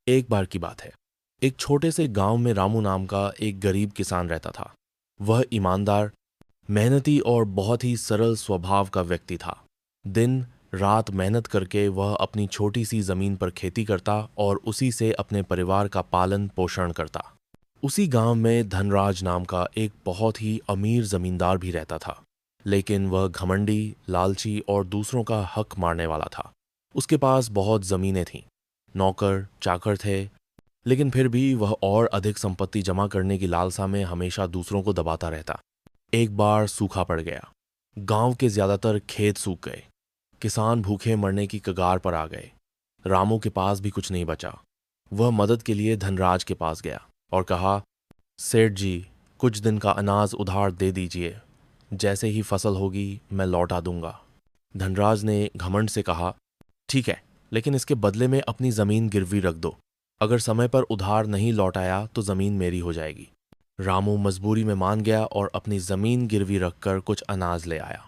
एक बार की बात है। एक छोटे से गांव में रामू नाम का एक गरीब किसान रहता था। वह ईमानदार, मेहनती और बहुत ही सरल स्वभाव का व्यक्ति था। दिन रात मेहनत करके वह अपनी छोटी सी जमीन पर खेती करता और उसी से अपने परिवार का पालन पोषण करता। उसी गांव में धनराज नाम का एक बहुत ही अमीर जमींदार भी रहता था, लेकिन वह घमंडी, लालची और दूसरों का हक मारने वाला था। उसके पास बहुत जमीनें थीं, नौकर चाकर थे, लेकिन फिर भी वह और अधिक संपत्ति जमा करने की लालसा में हमेशा दूसरों को दबाता रहता। एक बार सूखा पड़ गया। गांव के ज्यादातर खेत सूख गए। किसान भूखे मरने की कगार पर आ गए। रामू के पास भी कुछ नहीं बचा। वह मदद के लिए धनराज के पास गया और कहा, सेठ जी, कुछ दिन का अनाज उधार दे दीजिए। जैसे ही फसल होगी मैं लौटा दूंगा। धनराज ने घमंड से कहा, ठीक है, लेकिन इसके बदले में अपनी जमीन गिरवी रख दो। अगर समय पर उधार नहीं लौटाया तो जमीन मेरी हो जाएगी। रामू मजबूरी में मान गया और अपनी जमीन गिरवी रखकर कुछ अनाज ले आया।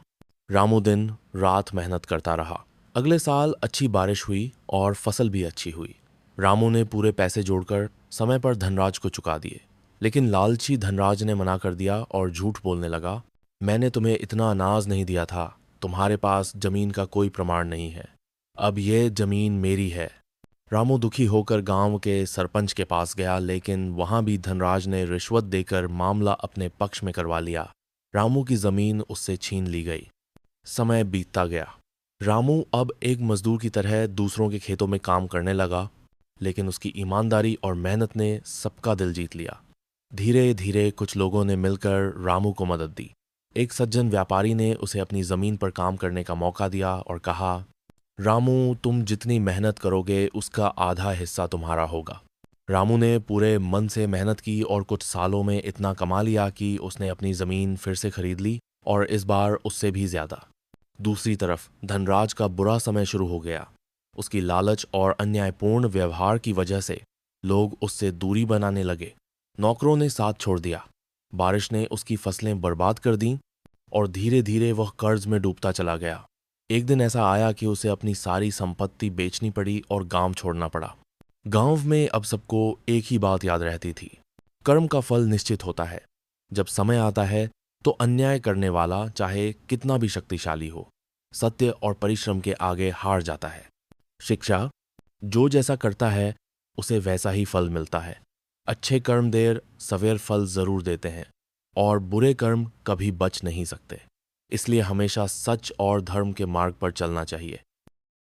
रामू दिन रात मेहनत करता रहा। अगले साल अच्छी बारिश हुई और फसल भी अच्छी हुई। रामू ने पूरे पैसे जोड़कर समय पर धनराज को चुका दिए, लेकिन लालची धनराज ने मना कर दिया और झूठ बोलने लगा, मैंने तुम्हें इतना अनाज नहीं दिया था, तुम्हारे पास जमीन का कोई प्रमाण नहीं है, अब ये जमीन मेरी है। रामू दुखी होकर गांव के सरपंच के पास गया, लेकिन वहां भी धनराज ने रिश्वत देकर मामला अपने पक्ष में करवा लिया। रामू की जमीन उससे छीन ली गई। समय बीतता गया। रामू अब एक मजदूर की तरह दूसरों के खेतों में काम करने लगा, लेकिन उसकी ईमानदारी और मेहनत ने सबका दिल जीत लिया। धीरे धीरे कुछ लोगों ने मिलकर रामू को मदद दी। एक सज्जन व्यापारी ने उसे अपनी जमीन पर काम करने का मौका दिया और कहा, रामू, तुम जितनी मेहनत करोगे उसका आधा हिस्सा तुम्हारा होगा। रामू ने पूरे मन से मेहनत की और कुछ सालों में इतना कमा लिया कि उसने अपनी जमीन फिर से खरीद ली, और इस बार उससे भी ज्यादा। दूसरी तरफ धनराज का बुरा समय शुरू हो गया। उसकी लालच और अन्यायपूर्ण व्यवहार की वजह से लोग उससे दूरी बनाने लगे। नौकरों ने साथ छोड़ दिया। बारिश ने उसकी फसलें बर्बाद कर दीं और धीरे धीरे वह कर्ज में डूबता चला गया। एक दिन ऐसा आया कि उसे अपनी सारी संपत्ति बेचनी पड़ी और गांव छोड़ना पड़ा। गांव में अब सबको एक ही बात याद रहती थी, कर्म का फल निश्चित होता है। जब समय आता है तो अन्याय करने वाला चाहे कितना भी शक्तिशाली हो, सत्य और परिश्रम के आगे हार जाता है। शिक्षा, जो जैसा करता है उसे वैसा ही फल मिलता है। अच्छे कर्म देर सवेर फल जरूर देते हैं और बुरे कर्म कभी बच नहीं सकते। इसलिए हमेशा सच और धर्म के मार्ग पर चलना चाहिए।